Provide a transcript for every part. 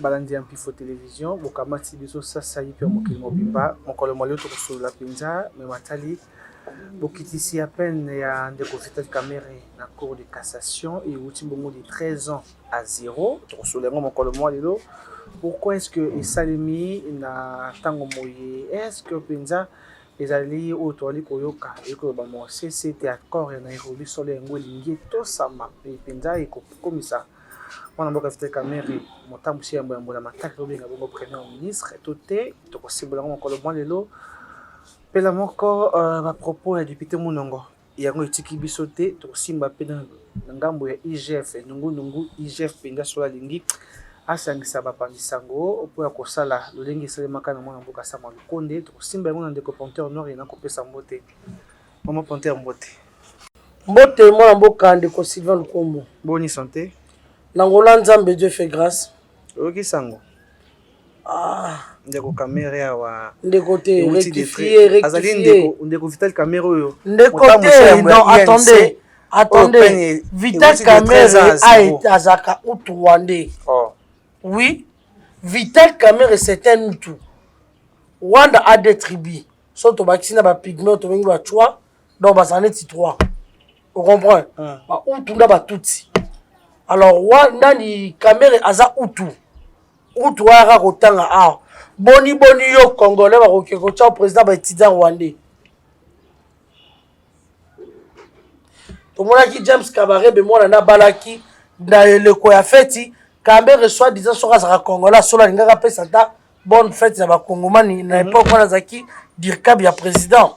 balandi Ampifo télévision bokamati biso sasa yipe mokili mobimba mokolo molio to kosola penza me matali bokitisi à peine ya ndeko Vital Kamerhe na cour de cassation et outil bongo de 13 ans à 0 to kosola ngo mokolo molio. Pourquoi est-ce que esalemi na tango moye est-ce que penza ezali otoli koyoka eko ba mo CCT accord na Nairobi sole ngo lingi to sama pe penza eko komisa on a beaucoup Vital Kamerhe motambu si yambo la mataki obenga bongo premier ministre toté to kosibola ngo mokolo molio pela moko ba propos ya député Munongo yango etiki biso te to simba pe na ngambo ya IGF nungu IGF penza sola lingi asangisa bapangisango po ya kosala lolengi esalemaka na mwana mboka Sama Lukonde to simba yango na ndeko Ponteur Noir ena kopesa mbote mama Ponteur mbote mwana mboka ndeko Sylvain Lukombo boni santé nangola nzambe Dieu fait grâce oki sango ndeko Kamerhe wa ndeko te rectifier azali ndeko Vital Kamerhe oyo ndeko te non attendez Vital Kamerhe azaka utu wande oui Vital Kamerhe c'est un utu Wanda a des tribus sont au vaccin ba pygmée to bengi ba chwa donc bazane ti 3 on comprend ba utu nda ba tutsi alors Wanda ni Kamerhe aza utu wara kotanga a boni yo congolais ba kokeko cha président ba étudiant rwandais to mona ki James Kabarebe mona na balaki na eleko ya feti Kamerhe soit disant soka za congolais sola ngaka pesa ta bonne fête za ba kongomani na époque wana zaki dirkab ya président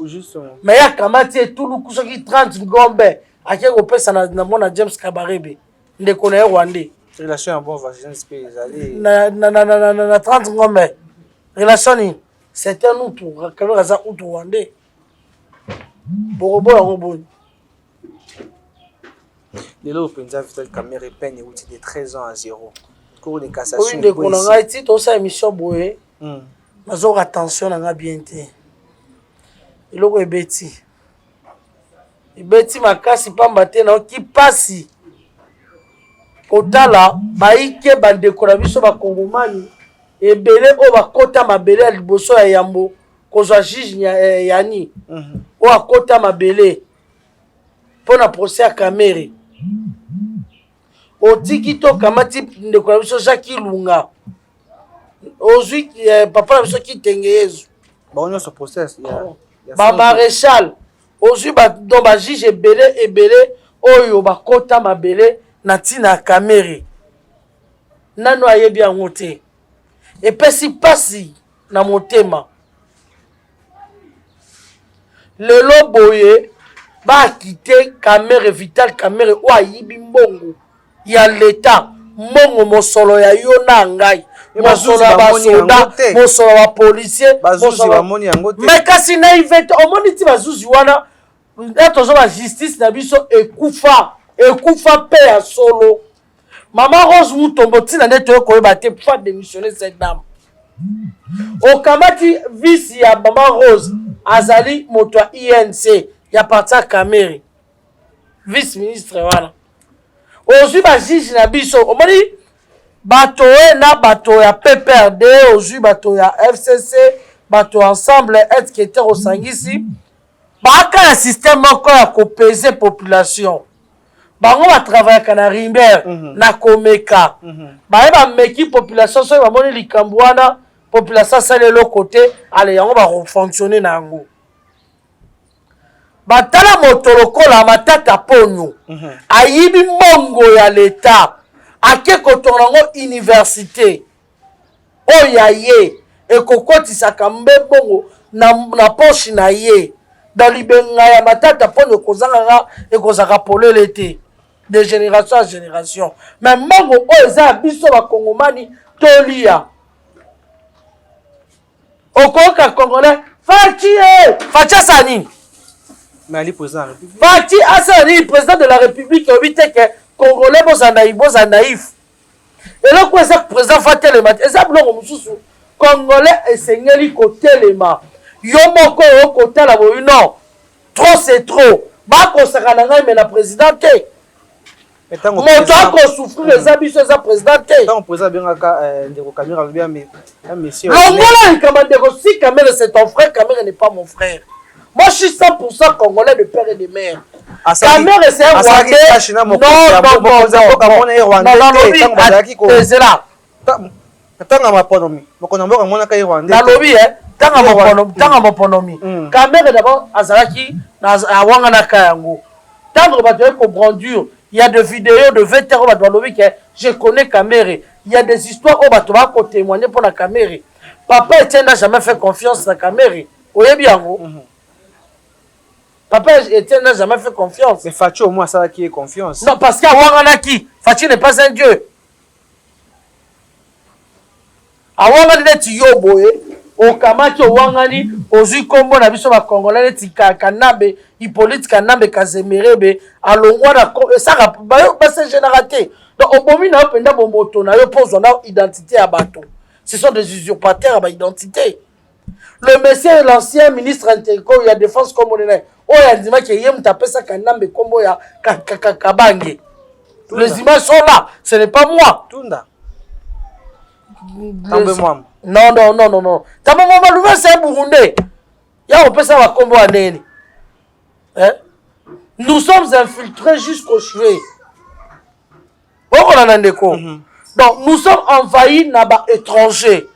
mais ya kamati tout lu kusoki 30 ngombe akeko pesa na mona James Kabarebe ndeko na rwandais relation en bon voisinage pays na 30 ngombe relation ni c'est un autre Kamerhe za autre rwandais borobo boni lelo penza Vital Kamerhe peine outil de 13 ans à 0 cour de cassation oui de konanga ti to sa émission boye mazo attention na nga bien te eloko ebeti makasi pamba te na ki pasi kotala baike bandeko na biso bakongomani ebele o bakota mabele ya liboso ya yambo kozwa juge yani o akota mabele pona procès ya Kamerhe otiki to kamati ndeko na biso Jacques Ilunga ozwi papa na biso Kitenge Yezu baonyo so process ba maréchal ozwi ba do ba juge ebele oyo bakota mabele na tina Kamerhe nano ayebi yango te epesi pasi na motema lelo boye ba kite Kamerhe Vital Kamerhe o ayibi mbongo ya leta mbongo mosolo ya yo na ngai mosolo ya basoda mosolo ya policier bazuzi bamoni yango te mais kasi na ivete omoni ti bazuzi wana etozo ba justice na biso ekufa pe ya solo Maman Rose Mutombo tina nde koyeba te pour démissionner cette dame okamati vice ya Maman Rose azali moto ya INC ya parti ya Kamerhe vice ministre wana ozwi ba juge na biso omoni bato na bato ya PPRD ozwi bato ya FCC bato ensemble etiketer osangisi baka ya système moko ya kopese population bango ba travailler na Rimber na Komeka ba meki population so ba moni likambo wana population sale lo côté ale yango ba fonctionner na yango batala motolokola matata ponyo ayibi mbongo ya leta ake kotonango université oya ye ekokotisa kambe bongo na poche na ye dans libenga ya matata ponyo kozanga ekozaka polele te de génération à génération mais mbongo oyo eza biso bakongomani tolia okoka congolais fachi asani mais ali président de la République fachi asani président de la République obite que congolais boza naïf eloko eza président fatelema eza biloko mosusu congolais esengeli kotelema yo moko okotala boyi non trop c'est trop bakosaka na ngai me na président te moto akosouffrir eza biso eza président te ntango président abengaka ndeko Camere alobi monsieur longola likama ndeko si Camere c'est ton frère Camere n'est pas mon frère moi je suis 100% congolais de père et de mère Camere c'est un Rwandais non tanga maponomi mokono mboka monaka ye Rwandais nalobi tanga maponomi Camere d'abord azalaki awanganaka yango tendre bato ko brandur il y a des vidéos de 20 heures bato balobi que je connais Camere il y a des histoires où bato ba ko témoigner pour la Camere papa Etienne n'a jamais fait confiance à Camere oyebi yango papa Etienne n'a jamais fait confiance mais Fachi au moins ça qui est confiance non parce qu'awanganaki Fachi n'est pas un dieu awangani neti yo boye okamaki owangani ozwi kombo na biso bakongolais neti Kanambe Hippolyte Kanambe Kazemerebe alongwa na esaka base génératé donc obomi na yo penda bomboto na yo pozwa na identité ya bato ce sont des usurpateurs à identité le monsieur l'ancien ministre intégré ya défense congolaise oyo andimaki ye mutapesa Kanambe kombo ya Kabange les images sont là ce n'est pas moi Tunda non. Tamba mama luva c'est Burundais. Ya on peut ça va combo anene. Hein? Nous sommes infiltrés jusqu'aux cheveux. Donc nous sommes envahis par étrangers.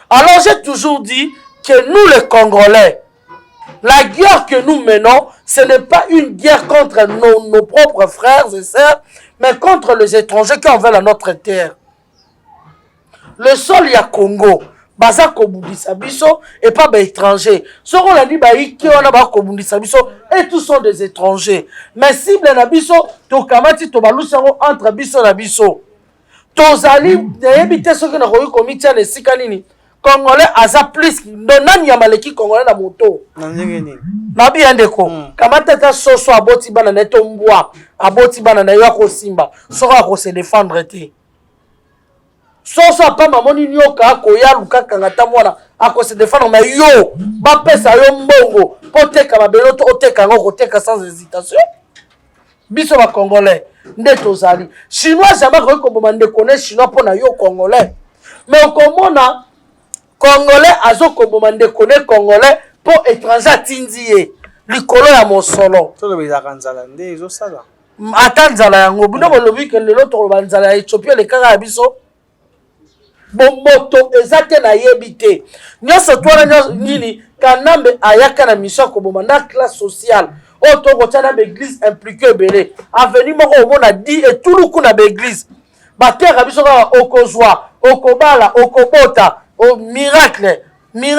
Alors j'ai toujours dit que nous les Congolais, la guerre que nous menons, ce n'est pas une guerre contre nos propres frères et sœurs, mais contre les étrangers qui en veulent à notre terre. Le sol ya Congo baza kobundisa biso et pas ba étranger soko la dit ba iki wana ba kobundisa biso et tous sont des étrangers mais cible na biso to kamati to balusango entre biso na biso tozali yebite soki na koyi komiti na esika nini congolais aza plus nani ya maleki congolais na moto na ndenge nini na bien ndeko kamata ta soso aboti bana na to mbwa aboti bana na yo ko simba soko ko se défendre te soso pa mamoni nyoka akoya lukaka ngata mwana ako se défendre mais yo ba pesa yo mbongo poteka babelo to oteka ngo koteka sans hésitation biso ba congolais nde tozali chinois jamais ko boma nde connaît chinois pona yo congolais mais okomona congolais azoko boma nde connaît congolais po étranger tindié likolo ya mosolo to le bezaka nzala nde ezo sala atanzala yango bino bolobi ke lelo to banzala ya Ethiopie le kaka ya biso bomboto ezate na yebite nyoso twana nini Kanambe ayaka na mission ko bomanda classe sociale oto ko tana be église impliqué belé avenir moko omona di et tout le coup na be église batera biso ka okozwa okobala okobota o miracle mais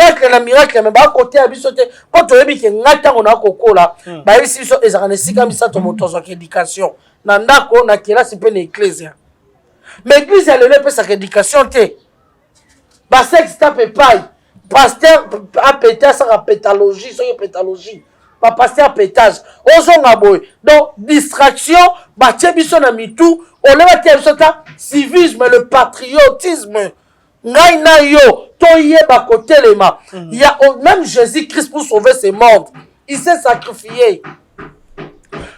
ba côté ya biso te po to yebi ke ngata ngona kokola ba yisi biso ezaka na sika misato motozo ka éducation na ndako na kelasi pe na ecclesia mais l'église elle ne peut sa éducation te ba sexe tape paille pasteur a pétage sa pétalogie so pétalogie pas pasteur pétage ozonga boy donc distraction ba tiebiso na mitu on leva tiebiso ta civisme le patriotisme ngai na yo to yeba kotelema il y a même Jésus-Christ pour sauver ce monde il s'est sacrifié.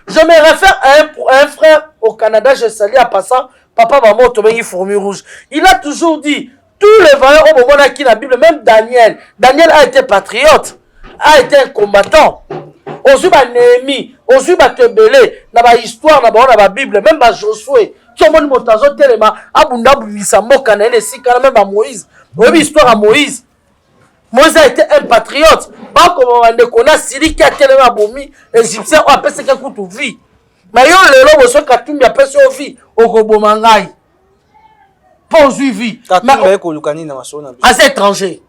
Je me réfère à un frère au Canada, je salue à passant, papa maman Tobengi Fourmi Rouge. Il a toujours dit, tous les vaillants au moment qui la Bible, même Daniel a été patriote, a été un combattant. Aujourd'hui, Néhémie, aujourd'hui, Tebele, dans la histoire, dans la Bible, même Josué, tout le monde montazo telema, abunda bubisa moka na sika même à Moïse. Oui, histoire à Moïse. Moïse a été un patriote. Pas comme on a connu Syrie qui a tellement abomi, Égyptien, on appelle ce qu'il coûte vie. Mais yo le lobo so katumbi appelle ça vie, okobomangai. Pose vie. Katumbi ko lukani na masona. À cet étranger.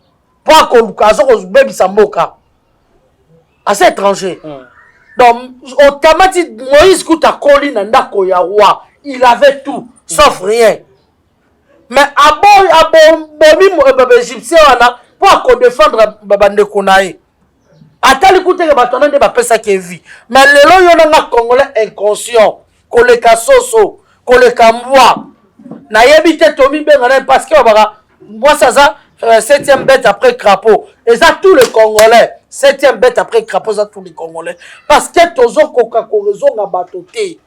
Pas ko lukazo ko bebi samboka. À cet étranger. Donc automatique Moïse kuta koli na ndako ya roi, il avait tout sauf rien. Mais abomi Égyptien wana pour défendre babande konae. Atali kute ke batona nde bapesa ke vie. Mais lelo yo na congolais inconscient, koleka soso, koleka mbwa. Na yebite tomi benga parce que moi ça 7e bête après crapaud. Et ça tous les congolais, 7e bête après crapaud ça tous les congolais parce que tozo koka korezo na batoté.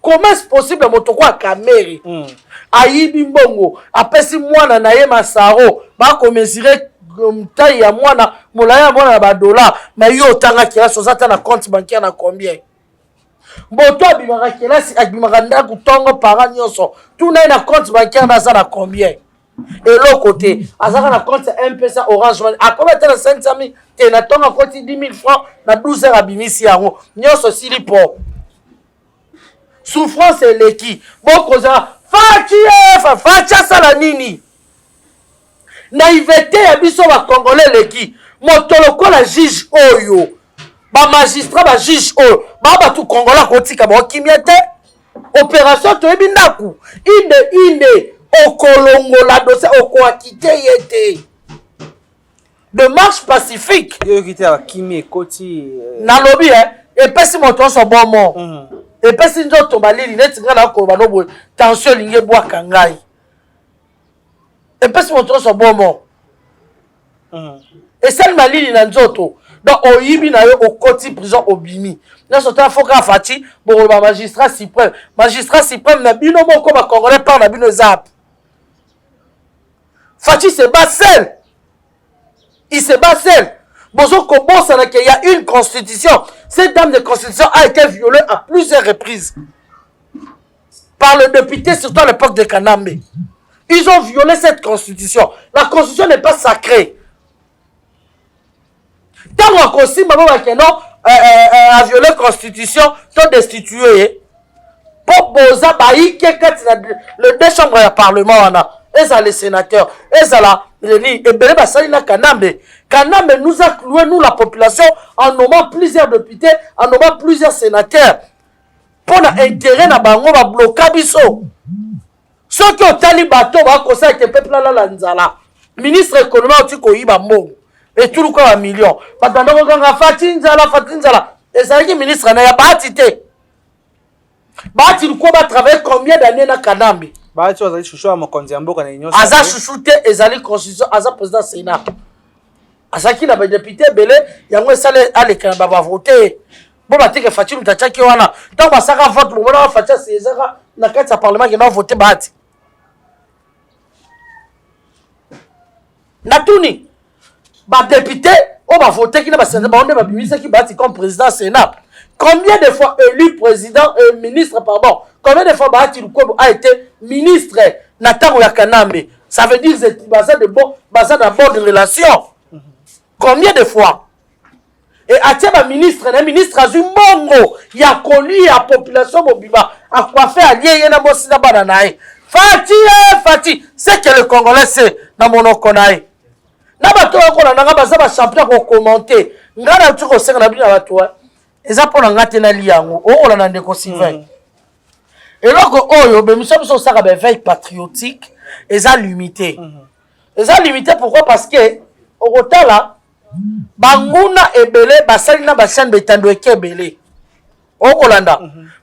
comment est-ce possible moto kwa kamere ayibi mbongo apesi mwana na ye masaro ba ko mesurer taille ya mwana molaya ya mwana ba dollar mais yo tanga kila sozata na compte bancaire na combien moto abimaka kelasi abimaka ndako tongo para nyonso tuna na compte bancaire na za na combien et l'autre côté azaka na compte M-Pesa Orange Money akoma tena 500 000 te na tonga koti 10 000 francs na 12 heures abimisi yango nyonso sili po souffrance eleki bokoza fachi asala nini naivete ya biso bakongole eleki moto lokola juge oyo bamagistrat bajuge oyo babatu kongola kotika baokimia te opération toyebi ndaku inde okolongola dossier okoakite ye te de marche pacifique yo kite akimi ekoti nalobi epesi moto nyonso bomo epesi nzoto balili neti ngai nakoloba noboye tension elingi ebwaka ngai epesi moto nyonso bomo esali malili na nzoto donc oyibi na yo okoti prison obimi nyonso tala foka afati bokoloba magistrat suprême na bino moko bakongolais par na bino eza api Fachi se bat seul. Il se bat seul. Bonjour, comment ça qu'il y a une constitution. Cette dame de constitution a été violée à plusieurs reprises. Par le député, surtout à l'époque de Kanambe. Ils ont violé cette constitution. La constitution n'est pas sacrée. Tant qu'on consigne, maman, a violé la constitution, sont destitués. Pour Boza, le deux chambres du Parlement, et les sénateurs, et Belé Bassalina Kanambe. Kanambe nous a cloué, nous la population, en nommant plusieurs députés, en nommant plusieurs sénateurs. Pour l'intérêt, na bango va bloquer biso. Ceux qui ont tali bateau, va causer avec le peuple là, la ministre économique, tu connais bambo. Et tout le cas, 1 million. Patando kanga fatinzala. Et ça dit ministre, na ya batité. Bati le quoi va travailler combien d'années na Kanambe? Bati ozali chouchou à mokonzi mboka na union. Aza chouchouté ezali constitution, aza président Sénat. Azaki na ba député belé, yango esale aleka ba voter. Bon batike Fatou mutachaki wana. Tant basaka vote mo na Fatou sezaka na kati ya parlement qui na voter bati. Natuni ba député on va voter qui na ba sénateur ba on ba bimisa qui bati comme président Sénat. Combien de fois élu président ministre pardon, combien de fois Bahati Lukwebo a été ministre Nathan Kanambe? Ça veut dire que c'est basé de bonnes relations. Combien de fois? Et Atiaba ministre, le ministre Azumongo, il y a connu la population Mobiba, à quoi faire allié na Bosina Bananae. Fati, c'est que le Congolais c'est dans mon okonae. Nabato okona nanga bazaba champion ko commenter. Ngana tuko senga na bina batwa. Eza pona ngate na liango o ola na ndeko Sylvain. Et donc oyo be miso biso saka be veille patriotique eza limité. Eza limité pourquoi? Parce que au kotala banguna ebele basali na bashane betando ekebele. O kolanda.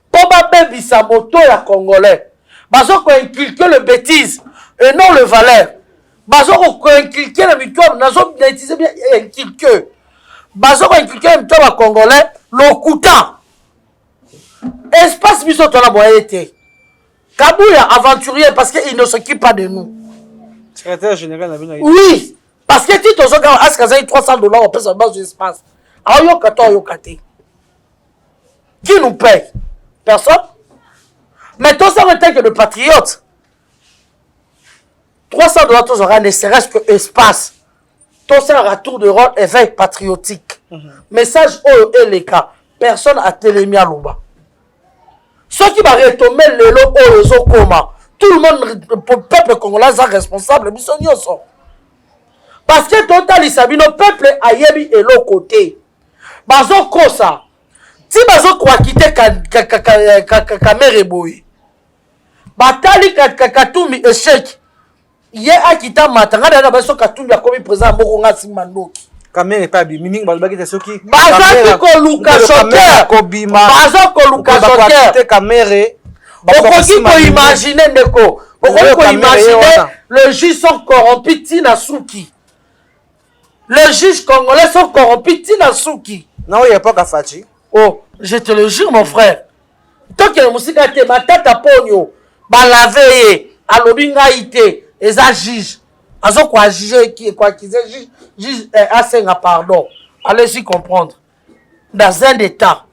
Po ba bebisa moto ya congolais. Bazo ko inculquer le bêtise et non le valeur. Bazo ko inculquer la victoire, nazo utiliser bien inculquer. Bazo ko inculquer le victoire congolais. Lokuta espace biso tola boyete Kabouya aventurier parce qu'il ne s'occupe pas de nous. Secrétaire général oui parce que tu tozo ga aska za $300 au pesa base d'espace ayo kate qui nous paye? Personne. Mais toi ça en tant que de patriote $300 tous aura ne serait-ce que espace. Toi c'est un retour de rôle éveil patriotique. Message oyo eleka personne a télémi à Luba. Ceux qui va retomber le lot oyo zokoma. Tout le monde, le peuple congolais est responsable. Parce que total isabino peuple ayebi et l'autre côté. Bazo kosa. Si bazo kwa quitter kamere boy. Batali Katumbi échec. Ye akita matanga na baso Katumbi akomi président mboko ngasi mandoki. Kamere pas miming balbaki te soki baza ko luka choker kobima baza ko luka choker kamere okoki ko imaginer ndeko okoki ko imaginer le juge sont corrompus tina suki les juges congolais sont corrompus tina suki non il y a pas Fachi. Oh je te le jure mon frère Tant que musika te matata ponyo balave alobi ngai te eza juge azo kwa juge qui quoi qui juge asenga pardon. Allez-y comprendre. Dans un état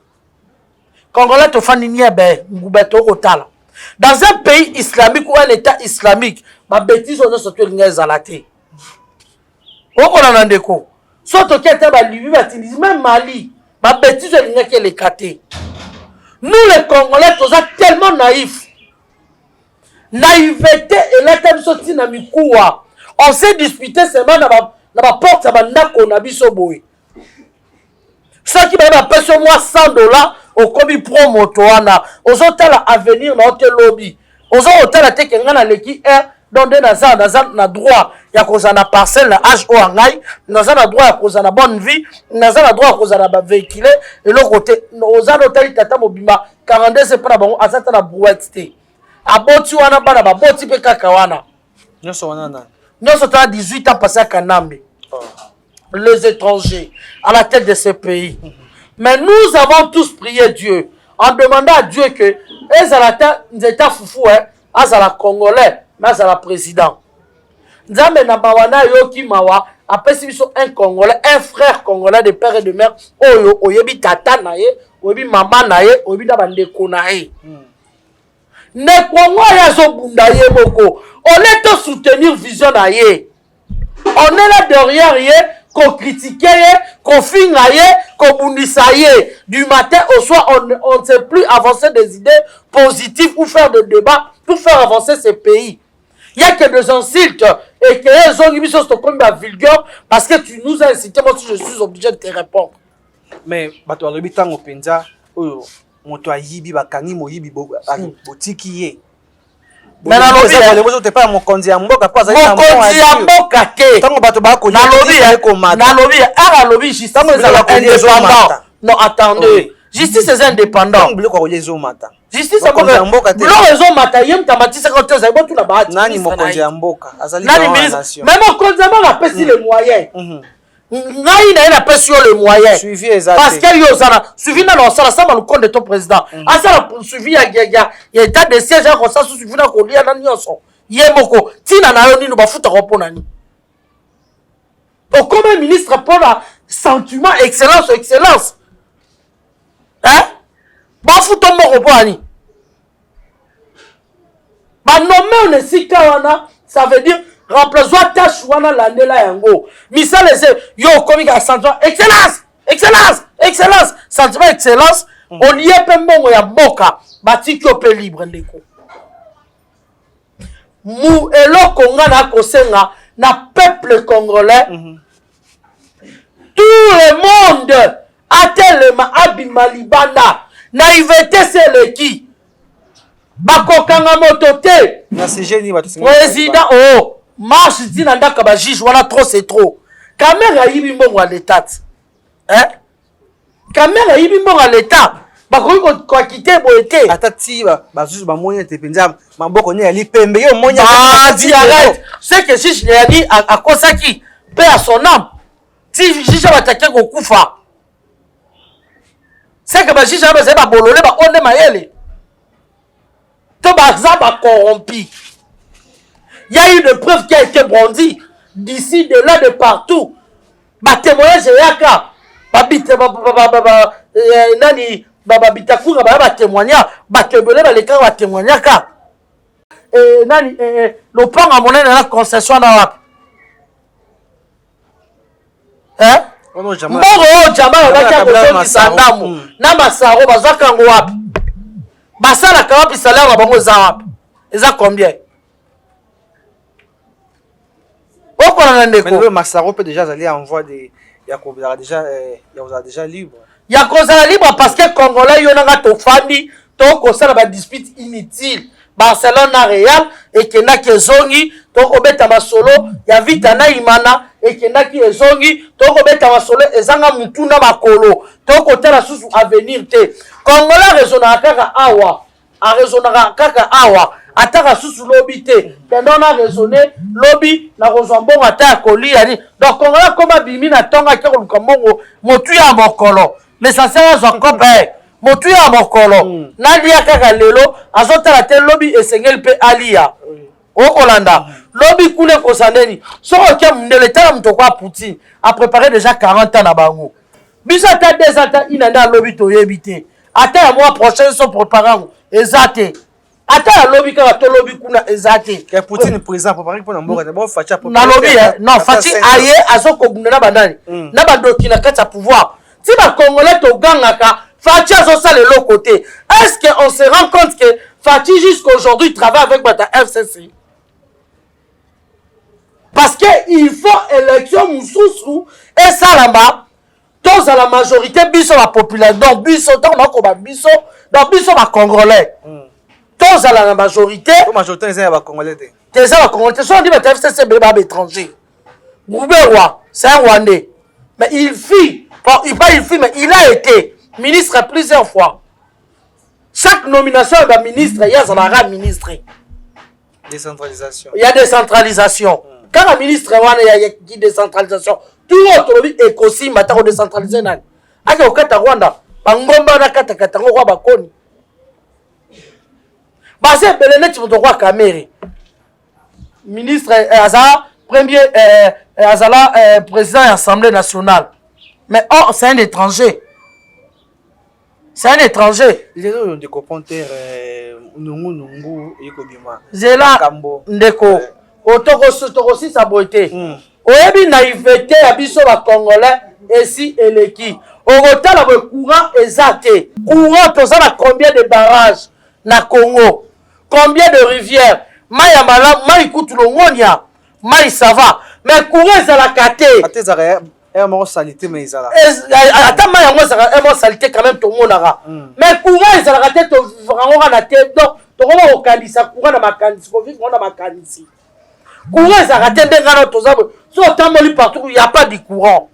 Congolais to fani niebe ngubeto kotala. Dans un pays islamique ou un état islamique, ma bêtise on a sorti ngezalate. Oko na ndeko. Soto kete ba libi batilize même Mali, ma bêtise on ngeke le kate. Nous les Congolais tous tellement naïfs. Naïveté et la tête sorti na mikuwa. On s'est disputé seulement na ba porte ya bandako na biso boy. Ceux qui va payer sur moi $100 au kobi promo toana. Aux hôtels à avenir na hôtel lobby. Aux hôtels à teke ngana leki air donc na droit ya koza na parcelle na âge o angai, na droit ya koza na bonne vie, na droit ya koza na ba véhicule et l'autre côté aux hôtels tata mobima 42 c'est pas bon azata na brouette té. Aboti wana bana ba boti pe kaka wana. Nyoso wana na. Nyoso ta 18 ans passé à Kanambe. Les étrangers à la tête de ce pays. Mais nous avons tous prié Dieu en demandant à Dieu que Ezalata Nzeta Foufou Azala Congolais, mais Azala président. Nzambe na bawana yoki mawa apesi biso un Congolais, un frère Congolais de père et de mère oyo oyebi tata na ye, oyebi maman na ye, oyebi da bandeko na ye. Ne Congo ya zo bunda ye moko. On est tous soutenir vision na ye. On est là derrière ye. Qu'on critique, qu'on finisse, qu'on bundisse. Du matin au soir, on ne sait plus avancer des idées positives ou faire des débats pour faire avancer ce pays. Il n'y a que des insultes et que les gens sont comme la vulgaire parce que tu nous as incité. Moi, je suis obligé de te répondre. Mais, bato alobi tango penza, oyo, moto ayibi bakangi moyibi botiki ye. Mais na lobi ya te pa mokonzi ya mboka pa azali na mokonzi ya mboka te tango bato ba ko na lobi ara lobi justice tango ezala indépendant. Non, attendez, justice est indépendant. Tango biloko ko yezo mata justice ya mboka te biloko ezo mata yem tamatisa ko teza botu na bahati nani mokonzi ya mboka azali na nation même mokonzi ya mboka pesi les moyens ngai na ina pesi yo les moyens suivi ezate parce que yo zana suivi na no sala sama le compte de ton président asala suivi ya état de siège ko sa suivi na ko lia na nyonso yemoko tina na yo nino bafuta ko pona ni comme ministre pour la sentiment excellence hein bafuta moko po ani ba nommer on sika wana ça veut dire remplace-toi tâche wana l'année là yango misale c'est yo comme à sentiment excellence sentiment excellence on y est pe mbongo ya mboka batiki ope libre ndeko mu eloko nga na kosenga na peuple congolais tout le monde a tellement abima libanda naïveté c'est le qui bakokanga moto te na CGN président oh marche dit ndaka ba juge wana trop c'est trop caméra yibi mbongo à l'état hein caméra yibi mbongo à l'état bakoki ko quitter boete atati ba juge ba moyen te penza maboko ne ali pembe yo moyen di arrête c'est que juge a dit à kosaki paix à son âme si juge va attaquer ko kufa c'est que ba juge ba bololé ba onde mayele to ba zaba corrompu. Il y a eu des preuves qui a été brandie d'ici, de là, de partout. Ma témoignage, c'est yaka. Nani, bitakura, ba témoignage, ba tebele, ba leka, ba témoignage. Nani, le pan à monnaie, la concession dans la. Hein? Mboro, jama, on a qu'à vous sandamu. Nama saro, bazaka ngwap. Basala kawapi salaire, ba bongo zawap. Et ça combien? Mais le Massaro peut déjà aller en voie de Yakouzala déjà libre. Yakouzala libre parce que Congolais yonanga to fandi to kosala ba dispute inutile. Barcelone na Real et kenaki ezongi to kobeta masolo ya vita na imana et kenaki ezongi to kobeta masolo ezanga mutuna makolo to kotala susu avenir te. Congolais raisonnera kaka awa. A raisonnera kaka awa. Ataka susu lobby te pendant na raisonner lobby na kozambongo ata kolia ni donc on comme bimi na tonga ke ko mbongo motu ya mokolo l'essentiel zo kope motu ya mokolo nalia kaka lelo azotala te lobi esengeli pe alia okolanda lobi kule kosandeni soko ke mundele tala muto kwa Poutine a préparé déjà 40 ans na bango biso ata 2 ans inanda lobi toyebi te ata ya mois prochain so préparant ezate ata ya lobi kaka to lobi kuna ezate ke Poutine président préparé pour mboka d'abord Facha na lobi non Fachi aye azoko bunda na bandani na bandoki na kati ya pouvoir si ba congolais to gangaka Fachi azosala le côté est-ce que on se rend compte que Fachi jusqu'aujourd'hui travaille avec bata FCC parce que il faut élection mususu et salamba tous à la majorité biso la population donc biso donc nako ba biso donc biso ba congolais tous à la majorité la majorité c'est ba congolais c'est ça ba congolais so dit ba FCC ba étranger Gouberois c'est un Rwandais mais il fit mais il a été ministre plusieurs fois chaque nomination est ministre il y a un ministre décentralisation il y a décentralisation quand le ministre il y a décentralisation tout autre écosi matako décentraliser nani aka okata Rwanda bangomba na kata kata ngo ba koni base belene ti muto kwa Kamere ministre azala premier azala président de l'Assemblée nationale mais oh c'est un étranger les autres de commentaires nungu yekobima zela ndeko otoko si saboté oyebi naïveté ya biso ba congolais esi eleki okotala bo courant ezate courant tozana combien de barrages na Congo combien de rivières mai ya malamu mai kutulongonia mai ça va mais courant ezalaka te salité mais ezala ata mai yango ezalaka salité quand même tomonaka mais courant ezalaka te tovrangoka na te donc tokoma kokanisa courant na makanisi kovivre na makanisi courant ezalaka te nde ngana toza so otamboli partout il n'y a pas de courant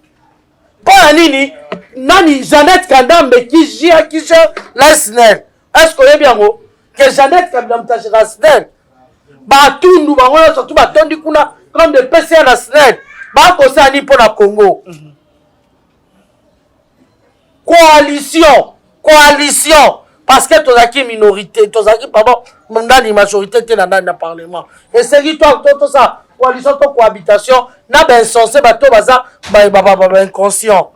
mpona nini nani Jeannette Kandambe qui gère la SNEL est-ce que oyebi yango que Jeannette Kandambe ta gère la SNEL batundu bango surtout batondi kuna comme de PCA na SNEL bakosala nini mpona Congo coalition parce que tozalaki minorité tozalaki pardon ndani majorité te na ndani na parlement esengi to ça coalition to cohabitation na bensensé bato baza inconscient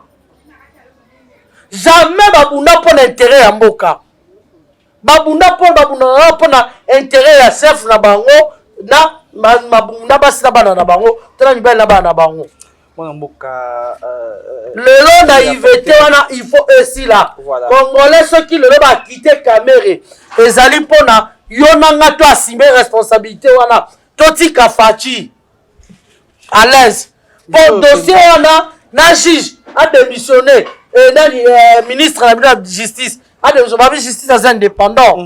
jamais babunda mpona intérêt ya mboka babunda mpona intérêt ya chef na bango na basi na bana na bango tena mibali na bana na bango lelo naïveté wana il faut aussi là congolais soki lelo bakite Kamere ezali mpona yo nanga to asime responsabilité wana totika Fachi à l'aise pour dossier wana na juge a démissionné nani ministre de la justice a démissionné justice est indépendant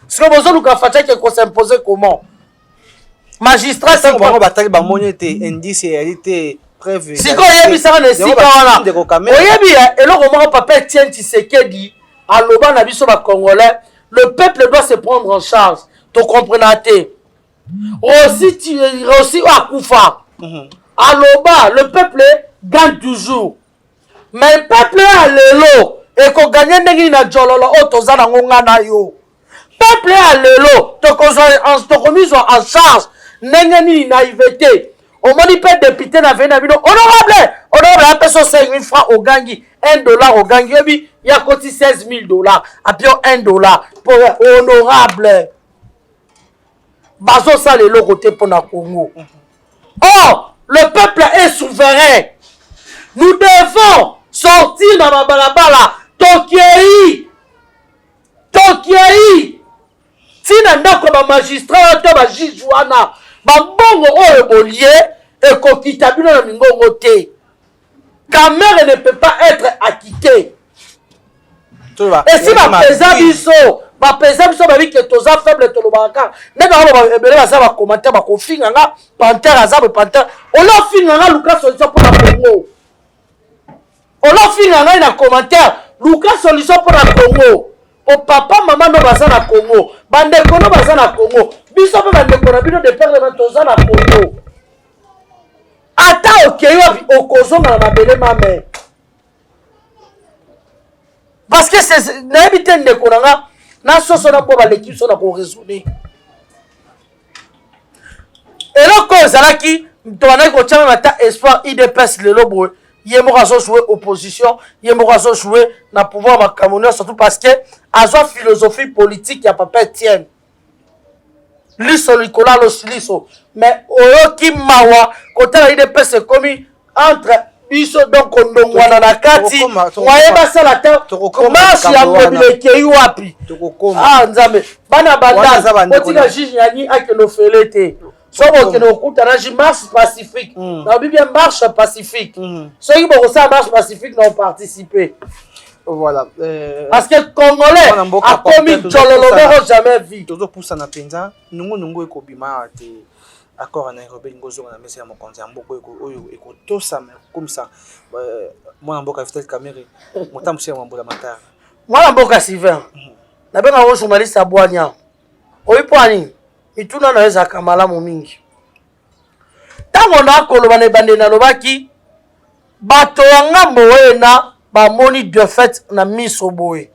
ce que besoin luka Fachi qui s'imposer comment magistrat c'est comment batali ba monete indice réalité preuve siko yebisaka na sika wana oyebi eloko moko papa Etienne Tshisekedi aloba na biso ba congolais le peuple doit se prendre en charge to comprenate aussi akufa aloba le peuple gagne toujours mais le peuple a lelo eko gagner ndenge na jololo o toza na ngonga na yo peuple a lelo to komise en charge ndenge ni naïveté omoni pe député na vena bino honorable apeso 5 000 francs au gangi $1 au gangi yobi ya koti $16,000 apio $1 pour honorable bazo ça le logo te pour na Congo. Or le peuple est souverain, nous devons sortir dans ma balabala Tokiei tina ndako ba magistrat to ba juge wana bambongo oyo bolie ekokita bino na mingongo te. Kamere ne peut pas être acquitté. Et si ma pesa biso babi ke toza faible to lobaka ne ba ba ebele ba sa ba commenter ba kofinga nga panter azabe panter olo finga nga Lucas solution pour la Congo. Olo finga nga na commentaire Lucas solution pour la Congo. O papa maman no baza na Congo bandeko no baza na Congo biso pe bandeko na bino de perdre toza na Congo ata okeyo okozonga na mabele mame parce que c'est n'habite ndeko nanga na soso na boba l'équipe so na ko raisonner et là cause là qui tona ko tchama mata espoir IDPS le lobo yemo so jouer opposition yemo so jouer na pouvoir ma Cameroun surtout parce que azo philosophie politique ya papa Etienne liso Nicolas Losiliso mais oyo ki mawa côté la IDPS c'est commis entre biso donc ndongwana na kati waye basala ta marche ya mobile ke wapi ah nzambe bana banda otika juge yani akelo felete sobo ke no kuta na marche pacifique na bibia marche pacifique ceux qui vont ça marche pacifique n'ont participé voilà parce que congolais a commis tchololo jamais vu toujours pour ça na penza nungu ekobima te accord à Nairobi ngozo na mesa ya mokonzi ya mboko oyo ekotosa comme ça mwana mboka Vital Kamerhe motambusi ya mambola matara mwana mboka Sylvain na benga wo journaliste abwanya oyipwani ituna naweza kamalamu mingi tango na koloba na bande na lobaki bato ngambo wena ba moni de fait na miso boye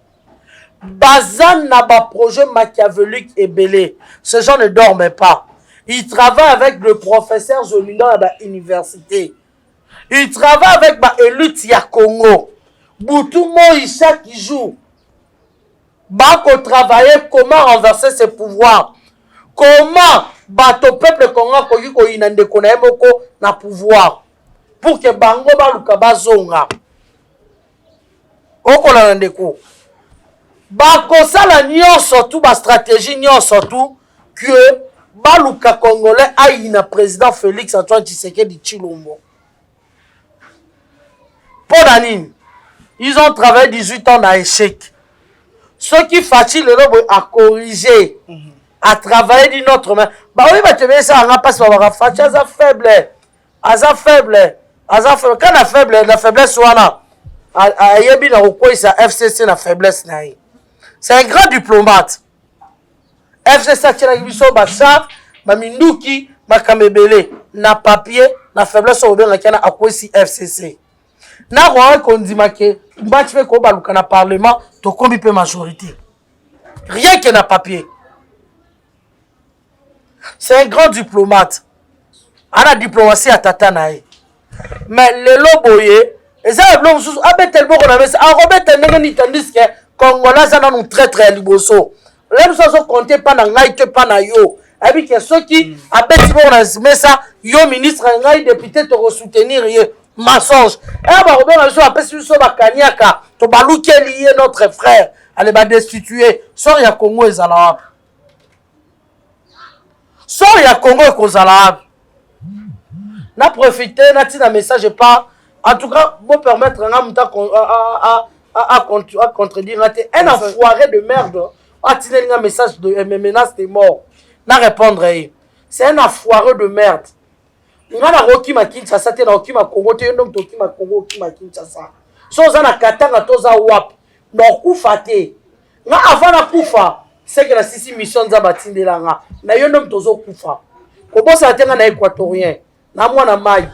bazan na ba projet machiavélique et belé ces gens ne dorment pas. Il travaille avec le professeur Zolindon à l'université. Il travaille avec l'élite ya Congo. Boutoumo chaque jour. Bako travailler comment renverser ses pouvoirs. Comment bato peuple Congo ko inande konaye moko na pouvoir. Pour que bango baluka bazonga. Okola nandeko. Bako sala nyonso tout ba stratégie nyonso tout que baluka congolais aïna président Félix Antoine Tshisekedi Tshilombo. Pour Danine, ils ont travaillé 18 ans dans échec. Ceux qui fatiguent le lobo à corriger, à travailler d'une autre main. Bah oui, bah tu veux ça, on n'a pas ça, on va faire ça faible. Aza faible. Quand la faiblesse soit là, à yebi na rokoi sa FCC na faiblesse na. C'est un grand diplomate. FCC tient biso basa ba minduki makamebele na papier na faiblesse au bien kana akwesi FCC na roi kondima ke mbati fe ko baluka na parlement to kombi pe majorité rien que na papier. C'est un grand diplomate ana diplomatie à tata nae mais le loboye et ça le sous abetel boko na mesa a robert ndenge tandis que congolais ça nous très très liboso. Là, nous sommes comptés pas dans l'aïe, pas dans yo. Et puis, ceux qui abêtent, mais ça, yo ministre, un député, te soutenir, mensonge. Et bah, Robert, nous avons appelé sur la Kanyaka, to balouke lié notre frère, allez, bah, destituer. Sors, ya Congo et Zalab. Sors, ya Congo et Kozalab. N'a profité, n'a tiré un message, pas. En tout cas, vous permettre à contredire, un enfoiré de merde. Ah, tu as un message de menace de mort. N'a répondre. C'est un enfoiré de merde. Il y a un Roki Kinshasa, il y a un Roki Congo, il y a un Roki Congo, il y a un Kinshasa. Soza na katanga toza wap. Na kufate. Na avant na kufa, c'est que la sisi mission za batindelanga. Na yo ndom tozo kufa. Kobo sa tenga na équatorien. Na mwana mai.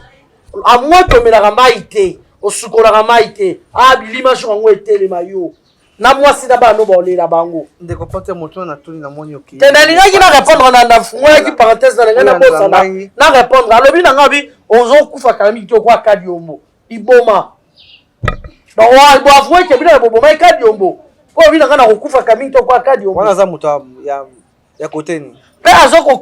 A moi to melaka mai te. Osukola mai te. Ah bilima sho ngo etele mayo. Na moi si na ba no ba olela bango ndeko pote moto na tuni na moni oki tena linga ki na répondre na fungwa ki parenthèse na nga na bosa na répondre alobi na ngabi ozo kufa kalami to kwa kadi ombo iboma ba wa bo avouer ke bila boboma kadi ombo ko bi na nga na kufa kalami to kwa kadi ombo wana za moto ya koteni pe azoko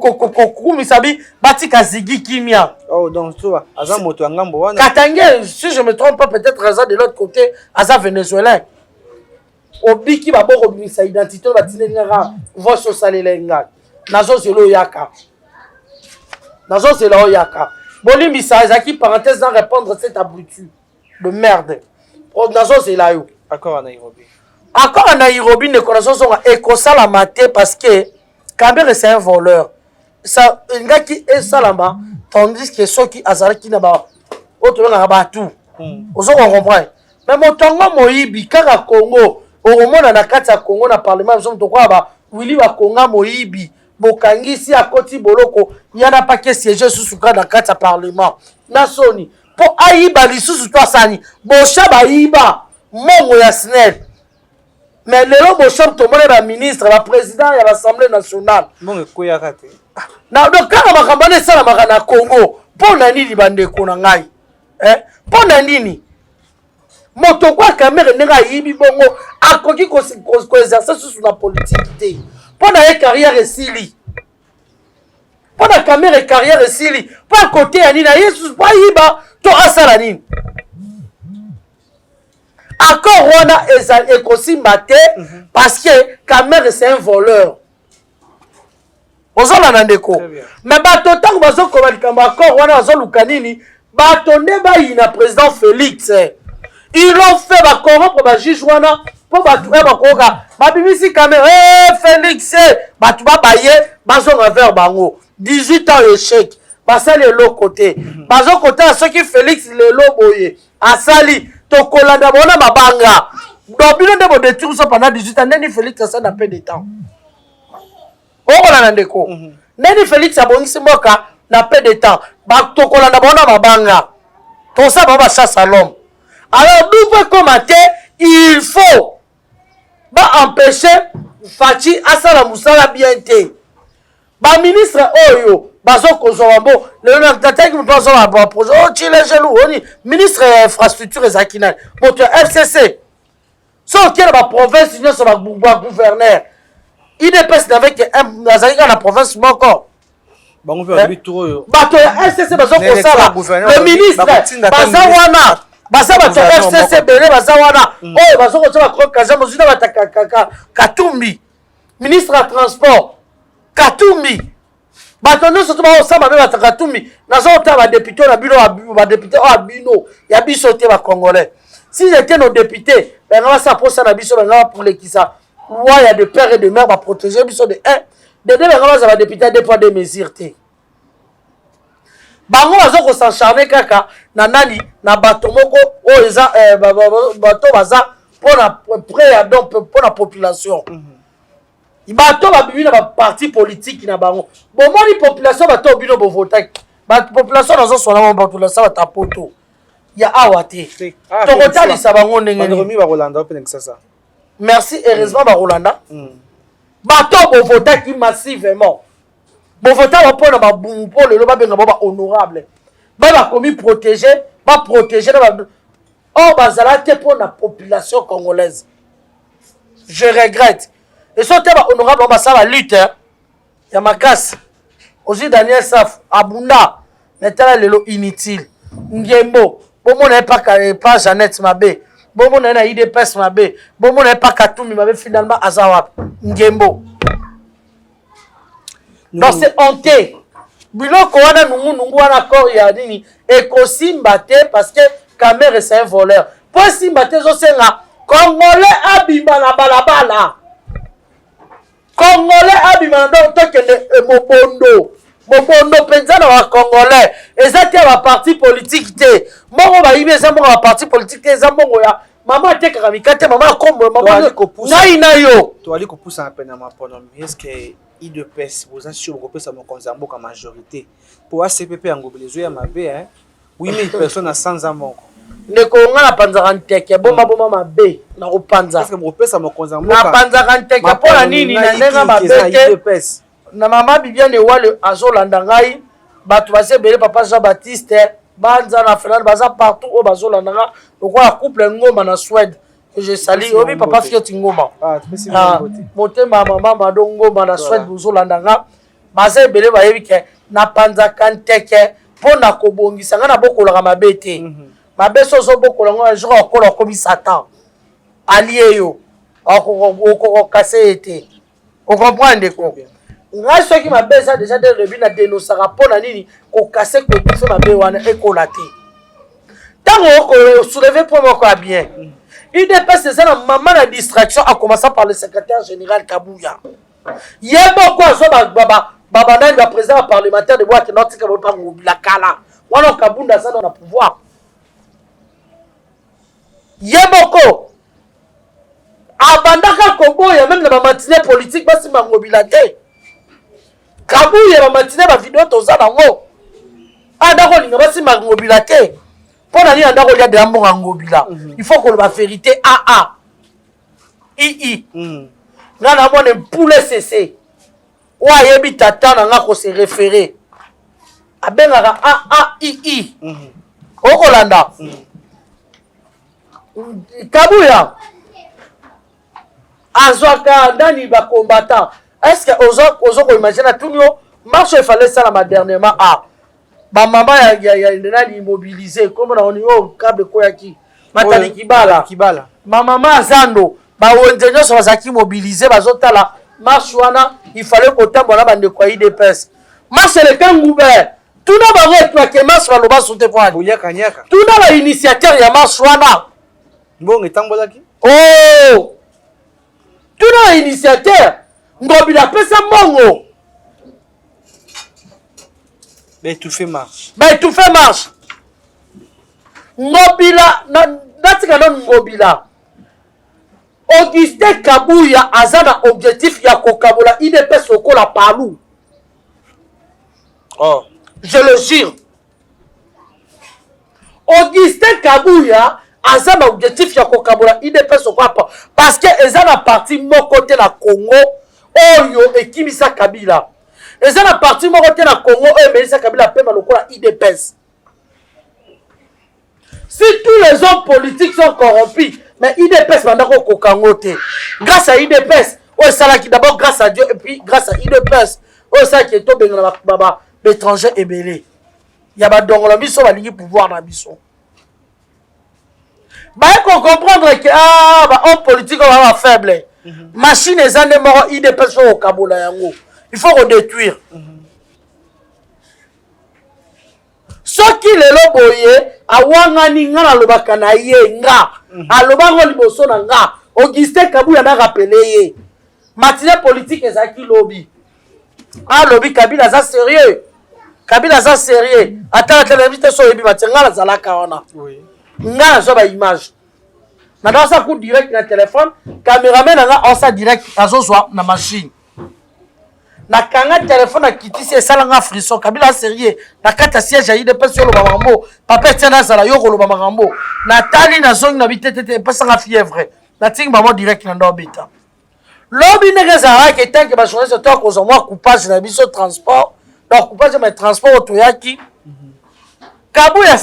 kumisa bi batika zigi kimia. Oh donc tu vois aza moto ya ngambo wana Katangé, si je me trompe pas peut-être aza de l'autre côté aza vénézuélien. Obiki baboko bimisa identité batinengaka voso salelenga nazo zelo yaka bolimbisa ezaki parenthèse dans répondre cette abruti de merde nazo zela yo accord à Nairobi ne connaissons ekosala maté parce que Kamerhe c'est un voleur ça ngaki esalama tandis que ceux qui azalaki na ba otobenga ba tout ozo comprendre mais motongo moyibi kaka Congo Oromona na kati ya Congo na parlement nous sommes quoi ba Willy wa Konga moyibi bokangisi akoti boloko yana pa ke siège susuka na kati ya parlement na soni po ayiba lisusu to asani bosha ba yiba mongo ya SNEL mais lelo boshop tomone ba ministre ba président ya l'Assemblée nationale Bon ekoya kate. na donc kaka makambo na sala makana Congo pona nini bandeko na ngai pona nini moto kwa kamera nenga yibi bongo akoki ko exercer sur la politique te pona ye carrière esili pona kamera carrière esili pa côté ya nina Yesu pa yiba to asala nini accord wana ekosimba te parce que kamera c'est un voleur ozolanda ndeko mais bato ntango bazokoma likambo accord wana bazoluka nini bato nde bayina président Félix ils l'ont fait bacorrompre bajuge wana mpo bato bakoka babimisi kamera Félix bato babaye bazonga vers bango 18 ans échec basali eloko te bazokotala soki Félix lelo boye asali tokolanda bona mabanga donc bino nde bodetire so pendant 18 ans ndeni Félix asali na peu de temps okolanda ndeko ndeni Félix abongisi mboka na peu de temps tokolanda bona mabanga tosa ba bachasse à l'homme alors nous peut commenter il faut empêcher Fachi asala musala bien te ba ministre oyo bazokozwa bo le nataki mpozo ba projet o chile gelou oni ministre infrastructure ezakina moto FCC so kele ba province nyonso ba gouverneur IDPS avec nazalika na province moko bango pe bituro yo bato ya FCC bazokosala le ministre bazawana basaba to FCC bele bazawana oyo bazokotsala ko kaza mozina bataka Katumbi ministre ya transport Katumbi bato nyonso to baosamba be bataka Katumbi nazota ba député na bino ba député o abino ya biso te ba congolais si j'étais nos députés ben on va ça pour ça na biso ben pour l'équisa il y a de père et de mère va protéger biso de un de deux ben on va député des poids des mesures te bango bazoko s'encharner kaka na nani na bato moko o eza bato baza pona prêt donc pour la population bato babimi na ba parti politique na bango bomoni population bato bino bo voter ba population nazo sona mo population ba tapoto ya awate to kotalisa bango ndenge ni ba Rolanda open ça merci heureusement ba Rolanda bato bo voter qui massivement bon voter va prendre ba bumpo le ba benga ba honorable ba commis protéger ba protéger oh bazala te pour la population congolaise je regrette et surtout ba honorable ba ça la lutte ya makasi aussi Daniel Saf abunda metala lelo inutile ngembo bomo na pas Jeannette Mabe bomo na IDPS Mabe bomo na pas Katumbi Mabe finalement azawa ngembo. Donc c'est honte. Biloko wana nungu wana corps ya nini ekosimba te parce que Kamere c'est un voleur. Po simba te zo senga Congolais abima na balabala. Congolais abima na to ke mobondo. Mobondo penza na wa Congolais. Ezati ya parti politique te. Mongo ba ibe za mongo ba parti politique te za mongo ya maman te karamikate maman kombo maman ngai na yo. To ali ko poussa na pena mapono. Est-ce que IDPS vous assurez que ça me concerne beaucoup en majorité pour ACPP en mobilisation ya mabe 8000 personnes sans amont ndeko nga na panza nteke bomba mabe na opanza est-ce que vous pesa me concerne na panza nteke pona nini na nenga mabe na mama Bibiane wale azolanda ngai bato basebele papa Jean Baptiste banza na Fernand baza partout au bazolanda nga lokwa couple ngoma na Suède. Je salue obi papa Fioti ngoma motema mama madongo bana Suède buzolanda nga baza ebele bayebi ke na panza kanteke pona kobongisa nga na bokola mabe te mabe sozo bokola ngo jour okola komi Satan allié yo oko kasser ete on comprendre ko nga soki mabe ça déjà de rebi na dénoncer pona nini ko kasser ko biso mabe wana ekola te tango ko soulever pour moi quoi bien. IDPS c'est ça la maman la distraction a commencé par le secrétaire général Kabouya. Yebo quoi so baba nani ba président parlementaire de boîte notre que pas la kala. Wana Kabunda ça dans le pouvoir. Yebo ko abandaka Kongo ya même la matinée politique basi ma mobilité. Kabouya la matinée ba vidéo toza nango. Andako linga basi ma mobilité. Pour aller à Darolia de Ambongobila, il faut qu'on la vérité. ii nga na mona mpule cc oyo ayebi tata na nga kose référé abengaka ii okolanda Kabuya azwaka ndani bakombatant. Est-ce que ozo ko imaginer tout yo marche il fallait ça la dernièrement ba mama ya ndana immobiliser comme na on câble ko yaki matali kibala ma mama azando ba wonzenyo so bazaki mobiliser bazotala marche wana il fallait ko tambola bande ko IDPS marche le kangube tout na ba retwa ke marche baloba soute point Kanyaka tout na ba initiateur ya marche wana mbongo tambolaki oh tout na initiateur ngobila pesa mbongo mais tout fait marche ngobila natika non ngobila Augustin Kabuya azana objectif ya kokabola IDPS okola palu je le jure Augustin Kabuya azana objectif ya kokabola IDPS okola palu parce que ezana parti moko te na Congo oyo ekimisa Kabila ezana parti moko te na Congo oyo emelisa Kabila pema lokola IDPS. Si tous les hommes politiques sont corrompus, mais IDPS mandako kokangote. Grâce à IDPS, on salaki d'abord grâce à Dieu et puis grâce à IDPS, on salaki eto bengana baba l'étranger ébélé. Ya ba dongola biso ba lingi pouvoir na biso. Ba ko comprendre que ba homme politique on va faible. Machine ezane moko IDPS au Kabola yango. Il faut redétruire. Soki lelo boye awangani nga na lobaka na ye nga alobango liboso na nga Augustin Kabuya na rappeler ye matinée politique ezaki lobby lobby Kabila za sérieux ata télévision so yebi matinga la zalaka wana nga zo ba image na dans sa coup direct na téléphone caméraman nga on sa direct azozwa na machine na kanga téléphone na kitisi esalanga frisson Kabila sérieux na kata siège ya IDPS yo loba makambo papa tiana sala yo ko loba makambo na tali na zongi na bitete pasanga fièvre na tingi maman direct na ndobita lobi negeza ke tanke ba journaliste to ko zo moi coupage na biso transport donc coupage mais transport to yaki Kabuya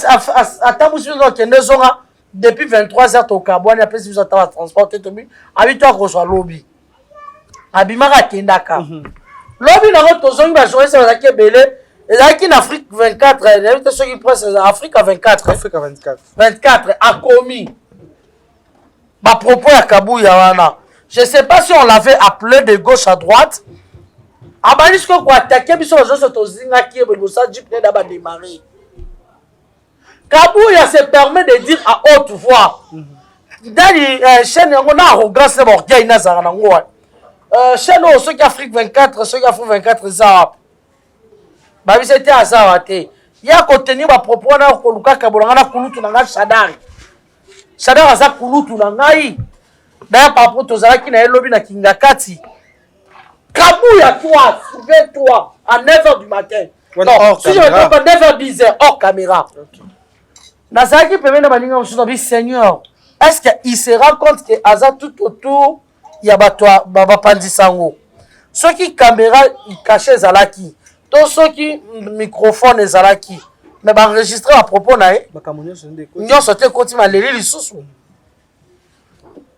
atabusi zo kende zonga depuis 23h to Kabwani après si vous attend transport te bi habito ko zo lobi abimaka kendaka lobby na roto zongi ba journaliste bazaki belé ezaki na Afrique 24 invité ceux qui presse Afrique 24 a commis ba propos ya Kabuya wana je sais pas si on l'avait appelé de gauche à droite abanisko ko attaquer biso bazo to zinga ki ebo sa jeep ne da ba démarrer Kabuya se permet de dire à haute voix dans chaîne yango na arrogance ba orgueil na zara na ngwa chez nous, ceux qui Afrique 24, ceux qui Afrique 24, ça. Babi c'était à ça, il y a contenu ma propos na koluka kabolanga kulutu na Shadar. Shadar aza kulutu na ngai. D'ailleurs par rapport aux alaki na lobby na Kingakati. Kabuya toi, souviens-toi à 9h du matin. Non, si je ne pas 9h 10h hors caméra. Nazaki peut même baninga musubi Seigneur. Est-ce qu'il se rend compte que aza tout autour ya batwa baba pandisango soki caméra caché zalaki to soki microphone ezalaki mais ba enregistrer à propos na nyo sote koti maleli lisusu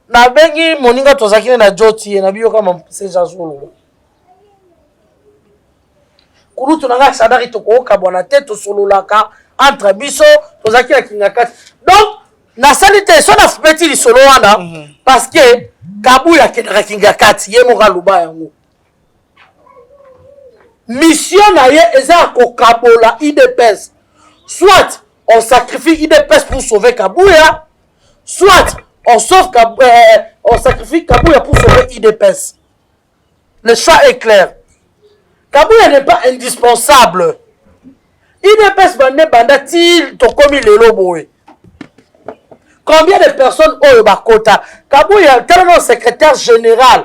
na bengi moninga tozaki na joti na biyo kama seja zolo kulutu nanga sadari to ko kabona te to sololaka entre biso tozaki na Kingakati donc na salite so na fupeti li solo wana parce que Kabuya kedaka Kingakati ye moka luba yango mission na ye eza ko kabola IDPS soit on sacrifie IDPS pour sauver Kabuya soit on sauve on sacrifie Kabuya pour sauver IDPS. Le choix est clair. Kabuya n'est pas indispensable. IDPS banda-t-il to komi lelo boye. Combien de personnes ont bakota? Kabuya tellement secrétaire général.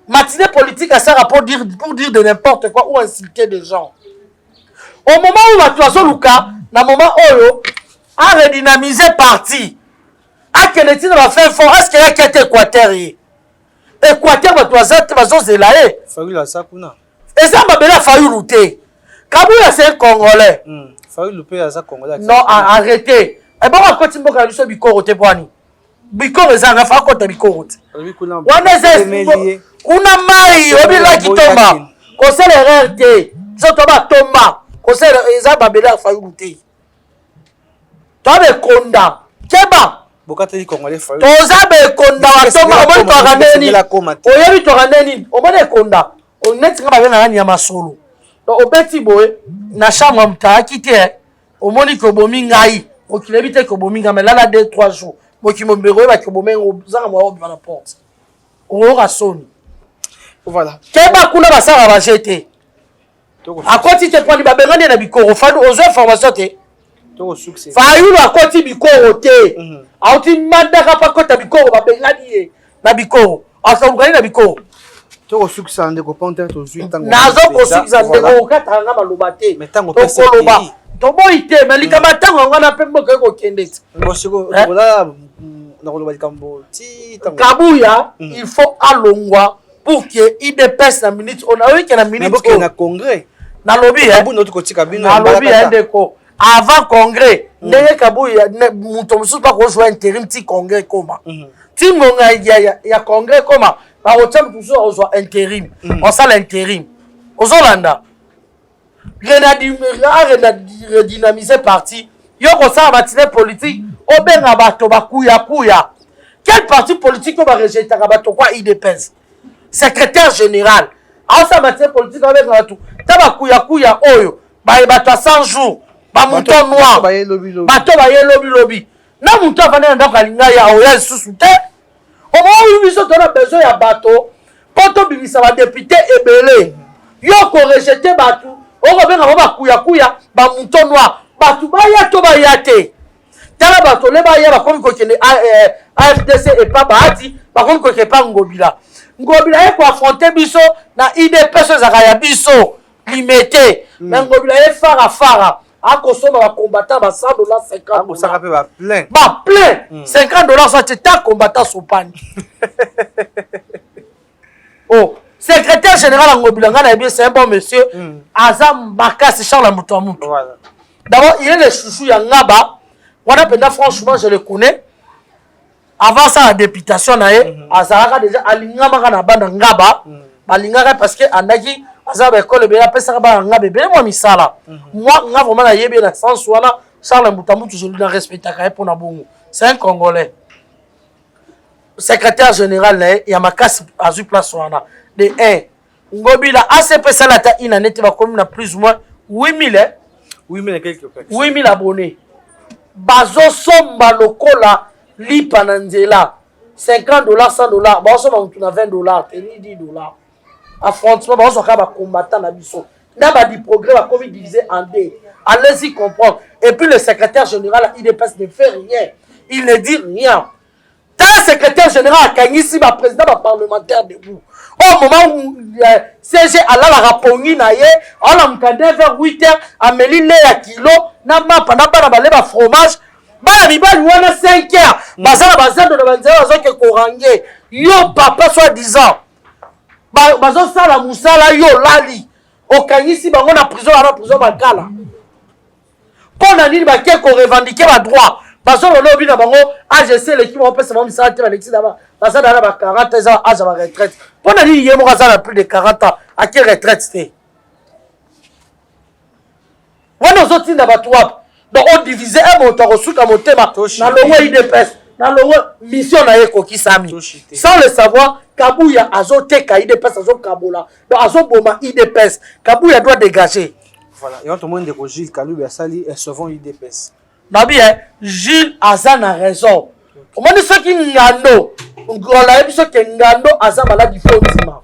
Matinée politique à ça pour dire de n'importe quoi ou insulter des gens. Au moment où Matuazo Luka, dans le moment où a redynamisé parti, a Kenetine va faire fort, est-ce qu'il y a quelqu'un équateur? Équateur bato azate bazozela ye. Fayulu aza kuna. Eza mabele Fayulu te. Kabuya c'est un Congolais. Fayulu pe aza Congolais. Non, arrêtez. Et bon akoti mboka biso bikoro te bwani. Bikoro ezanga fa kota bikoro te. Wana zesi kuna mai obila kitoma. Kosele erreur te. Soto ba tomba. Kosele eza babele Fayulu te. Tobe konda. Keba. Bokateli Congolais Fayulu. Toza be konda wa tomba omoni tokaneni. Oyebi tokaneni. Omoni konda. Oneti nga ba na nyama solo. Donc obeti boye na chambre mtaki te. Omoni ko bomi ngai. Okilebi te ko bomi ngai mais là 2-3 jours. Moki mombero ba ko bomi zanga mo obi na porte. Ora soni. Voilà. Keba kuna basara ba jeter. Akoti te prendre ba bengani na bikoro fadu ozo information te. Succès. Fayulu akoti bikoro te. Auti mandaka pa kota bikoro ba bengani ye na bikoro. Asongani na bikoro. Toko succès ndeko ponter to zui tango. Nazo ko succès ndeko katanga maloba te. Mais tango pesa loba. Tobo ite mais likama tango ngana pe mboka ko kendeti. Bosiko voilà na ko loba likambo ti tango. Kabuya il faut alongwa pour que IDPS na minute on a eu que na minute ko na congrès. Na lobby Kabu notre ko tika bino. Na lobby ndeko avant congrès ndenge Kabuya muto musu pa ko jouer intérim ti congrès koma. Ti ngonga ya congrès koma ba otam toujours on joue intérim. On sait l'intérim. Ozolanda. Redynamiser parti. Yo ko sa matinée politique, o benga bato bakuya. Quel parti politique va rejeter bato quoi IDPS? Secrétaire général. A sa matinée politique va benga bato. Ta bakuya oyo. Ba bato 100 jours. Ba mouton noir. Bato ba ye lobby. Na mouton va na ndaka linga ya oya susu te. Au moment où ils ont besoin ya bato, poto bimisa ba député ebele. Yo ko rejeter bato. On va ba kuya ba mouton noir batu ba ya to ba ya te tala bato le ba ya ba komi ko kene AFDC et pas baati ba komi ko ke pa ngobila e ko affronter biso na IDPS za ya biso limité mais ngobila e fara akosoma ba combattant ba $100 $50 ça rappelle ba plein $50 ça te combattant sopani. Oh secrétaire général en Ngobilanga, c'est un bon monsieur. Azam Bakas Charles Moutamou. Voilà. D'abord, il est le chouchou Yangaba. Franchement, je le connais. Avant ça, la députation, Azaraka déjà, Alingama na banda Ngaba. Alingara parce que Anaki, Azab école, bien après ça, Ngaba, bien moi, Misala. Moi, Ngaba, vraiment, la yébé, la sens, voilà, Charles Moutamou, je le respecte pour Nabongo. C'est un Congolais. Secrétaire général, Yamakas Azu Place Wana. De 1. Ngobila ACP Salata inanete va comme na plus ou moins 8000 8000 abonnés. Bazo somba lokola lipa na nzela $50 $100 bazo na $20 teni $10. Affrontement bazo ka ba combattant na biso. Na ba di progrès va Covid divisé en deux. Allez-y comprendre. Et puis le secrétaire général il dépasse ne fait rien. Il ne dit rien. Tant secrétaire général Kangisi ba président ba parlementaire debout. Au moment où CG alla la rapongi na ye, on a mkande vers 8h, ameli le ya kilo, na mapa na bana baleba fromage, bana mibali wana 5h, bazala bazando na banzela bazoke korange, yo papa soit disant, bazo sala musala yo lali, okangisi bango na prison bakala. Pona nini baké ko revendiquer ba droit. Bazo lobby na bango AGC l'équipe on peut se même ça Alexis d'abord ça dans ba 40 ans à sa retraite pour na dit yemo ça plus de 40 ans à quelle retraite c'était wana zoti na ba trois donc on divisait un moteur au suka motema na longo IDPS na longo mission na yeko kisami sans le savoir Kabuya azote ka IDPS azo kabola donc azo boma IDPS Kabuya doit dégager voilà et on te demande de Gilles Kaloubi asali et sauvons IDPS. Nabi Gilles Azan a raison. On m'a dit ce qui ngando. On a dit ce qui ngando Azan malade du sentiment.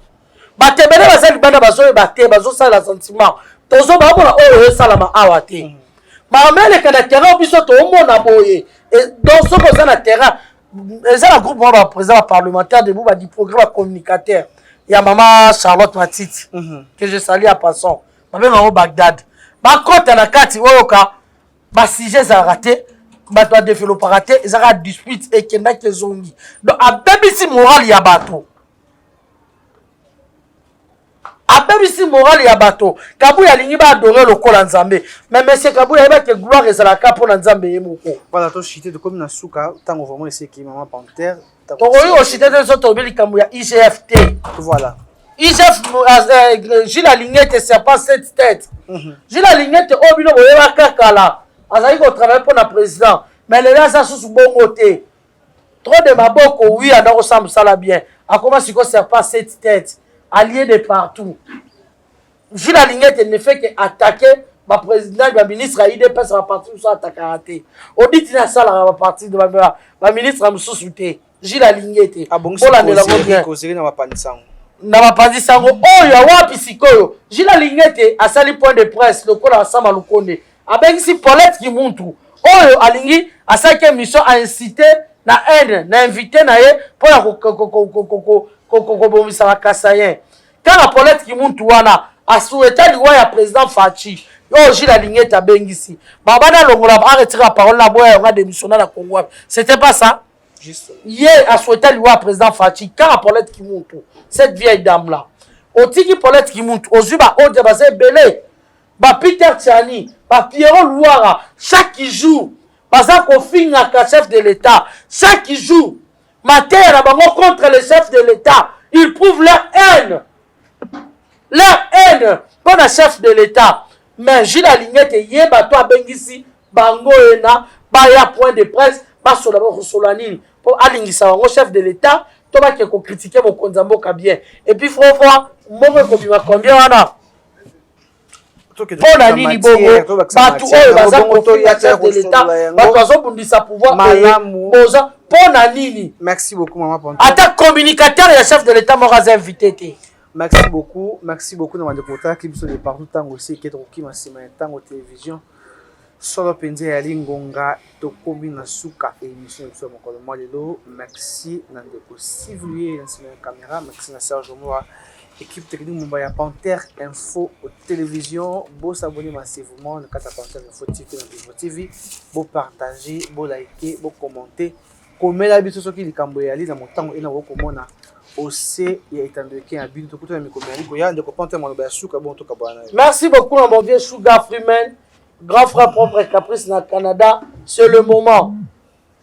Bate bene bazali bana bazo bate bazo sala sentiment. Tozo ba bona o salama awate. Ma mele kana terrain biso to mona boye. Et dans ce que ça na terrain, les un groupe moi président parlementaire de Bouba du programme communicateur. Il y a maman Charlotte Matiti que je salue à passant. Ma mère au Bagdad. Ma côte na kati oyoka. Ba sujet ça raté, ba doit développer raté, ça a dispute et kenda ke zongi. Donc a bebisi moral ya bato. abebisi morale ya bato Kabuya alingi ba adorer lokola nzambe mais monsieur Kabuya yeba ke gloire ezalaka mpona nzambe ye moko voilà to chité de comme na suka tango vraiment essayer ki maman panthère tokoyi ochité te so tobi likambo ya IGFT voilà IGF Gilles Alingete c'est pas cette tête Gilles Alingete obino boyeba kakala azali ko travailler pour na président mais le là ça sous bongo te trop de maboko oui anda ko sala bien akoma siko c'est pas cette tête allié de partout Gilles Alingete ne fait que attaquer ma président ba ministre IDPS va partir sur attaquer audit na sala va partir de ba ministre amsusuté Gilles Alingete bola de la bien causer na mapanisango na mapanisango oyo wapi sikoyo Gilles Alingete asali point de presse lokola asama lukonde abengisi Paulette Kimuntu oyo alingi asaki mission a incité na haine na invité na ye pour ko bomisa la Kasayen quand Paulette Kimuntu wana asouhaita liwa ya président Fachi yo Gilles Alingete abengisi babana longola ba retirer la parole na boya nga démissionner na Congo c'était pas ça juste hier asouhaita liwa président Fachi quand Paulette Kimuntu cette vieille dame là otiki Paulette Kimuntu ozuba ode bazé belé ba Peter Tiani ba Pierrot Louara chaque jour baza ko finga ka chef de l'État chaque jour matin na bango contre le chef de l'État ils prouvent leur haine pour le chef de l'État mais Gilles Alingete yeba to abengisi bango ena ba ya point de presse ba sola ba solanini pour alingisa bango chef de l'État to ba ke ko critiquer mon konzamboka bien et puis faut voir mbongo ko bima combien wana pona nini bongo batu oyo baza kotoya chef de l'État bato azobundisa pouvoir boza pona nini. Merci beaucoup maman Panthère. Ata communicateur ya chef de l'État moko aza invité te. Merci beaucoup na bandeko qui biso de partout tango aussi ke to kima sima tango télévision solo penze ya lingonga to komi na suka émission biso mokolo malelo. Merci na ndeko Sivlier na sima caméra, merci na Serge Moa équipe technique Mumbai Panthère Info télévision, beau s'abonner massivement na kata Panthère Info TV na Bivo TV, beau partager, beau liker, beau commenter, comme la biso soki likambo ya li na motango ina ko mona ose ya itandeke ya bintu kuto ya mikomani ko ya ndeko Panthère maloba ya suka bon to kabana. Merci beaucoup mon vieux Sugar Freeman, grand frère propre Caprice na Canada, c'est le moment.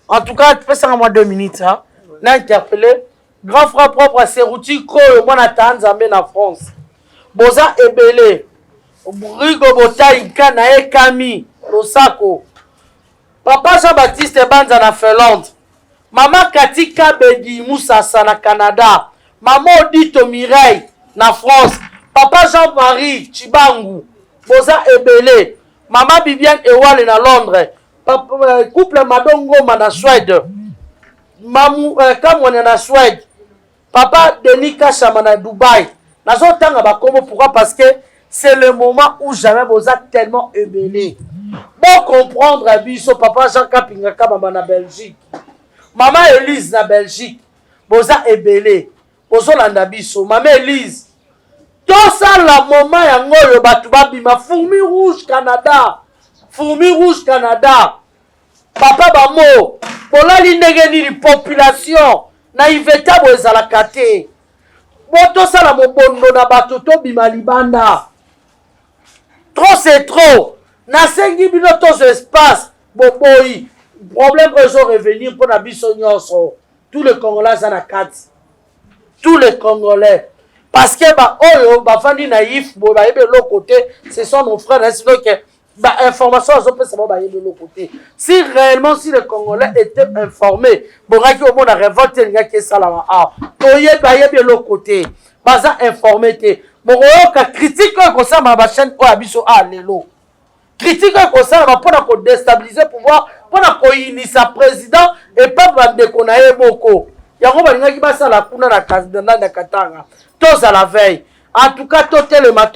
En tout cas, tu peux ça en moins 2 minutes hein. Na interpellé grand frère propre Serouti Koyo mwana Tanzambe na France. Boza ebele. Brigo Botai kana ekami Losako. Papa Jean-Baptiste Banza na Finlande. Mama Katika Bedi Moussassa na Canada. Maman Odito Mireille na France. Papa Jean-Marie Chibangu. Boza ebele. Mama Bibiane Ewale na Londres. Papa, couple Madongo na Suède. Mamu Kamwane na Suède. Papa Denis Kachama na Dubaï. Nazo tanga bakomo pourquoi parce que c'est le moment où jamais vous êtes tellement ébélé. Bon comprendre biso papa Jean Kapinga Kabamba na Belgique. Maman Elise na Belgique. Boza ébélé. Bozo landa biso. Maman Elise. Tout ça la moment yango yo batu babima Fourmi Rouge Canada. Fourmi Rouge Canada. Papa Bamo. Bolali ndenge ni population. Na iveta bozala kate. Boto sala mobondo na bato to bima libanda. Trop c'est trop. Na sengi bino to espace boboyi. Problème que je revenir pour na biso nyonso. Tous les Congolais za na kati. Tous les Congolais. Parce que ba oyo ba fandi naïf bo ba yebe l'autre côté, ce sont nos frères ainsi donc bah, information à zopé ça va de l'autre côté. Si réellement si les Congolais étaient informés, bon qui au monde a révolté les gars qui ça là ah, toye ba de l'autre côté. Baza informé té. Bon ka critique comme ça ma chaîne o abiso a lelo. Critique comme ça va pour déstabiliser pouvoir, pour ko inisa président et pas bande konaye moko. Yango ba linga ki ba sala kuna na kazidana na katanga. Tous à la veille. En tout cas totelema.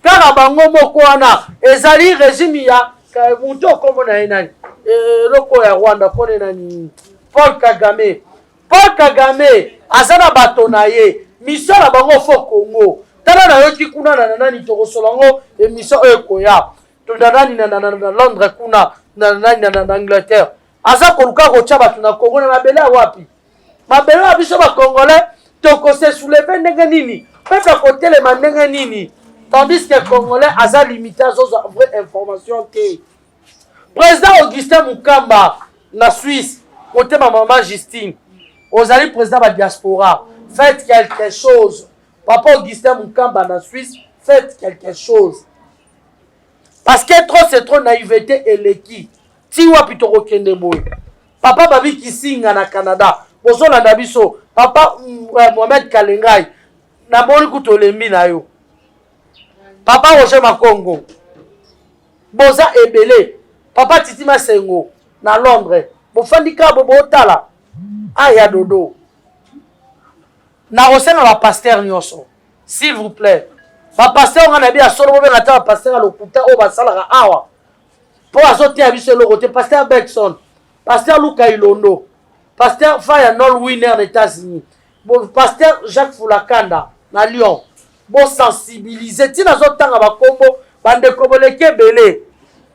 Car bango moko wana ezali régime ya muntu okomona enani loko ya Rwanda kone nani Paul Kagame azana bato na ye mission na bango fo Congo tala na yoki kuna na nani to kosolango mission ekoya to nani na Londres kuna na nani na Angleterre aza koluka ko chaba tuna Congo na mabele wapi mabele wa biso ba Congolais tokose soulever ndenge nini peuple akotelema ndenge nini tandis que congolais aza limité azozwa vraie information te. Président Augustin Mukamba na Suisse côté ma maman Justine ozali président ba diaspora, faites quelque chose. Papa Augustin Mukamba na Suisse, faites quelque chose. Parce que trop c'est trop naïveté et l'équipe. Si wapi toko kende boy. Papa Babi Kisinga na Canada. Bozo na Dabiso. Papa Mohamed Kalengai. Na moni kutolembi na yo. Papa Roger Makongo. Boza Ebele. Papa Titima Sengo. Na Londres. Bofandika bobo otala. Aya dodo. Na rosenga ba pasteur nyoso. S'il vous plaît. Ba pasteur on a bien solo bobe ngata ba pasteur lokuta o ba sala awa. Po azote abiso lo côté pasteur Beckson, pasteur Luka Ilondo, pasteur Fire Nol Winner aux États-Unis. Bon pasteur Jacques Foulakanda na Lyon. Bon sensibiliser ti na zotanga ba kombo bande koboleke belé.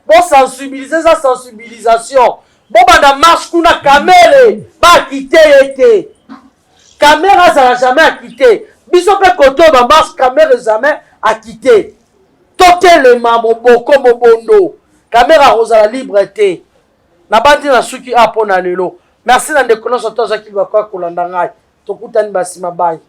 Bon sensibiliser ça sensibilisation. Bon banda marche kuna kamele ba quitter été. Caméra ça n'a jamais quitté. Biso pe koto ba marche caméra jamais a quitté. Toke le mamo boko mobondo. Caméra rosa la liberté. Na bandi na suki apo na lelo. Merci na ndekono soto za kilwa kwa kulandangai. Tokutani basi mabai.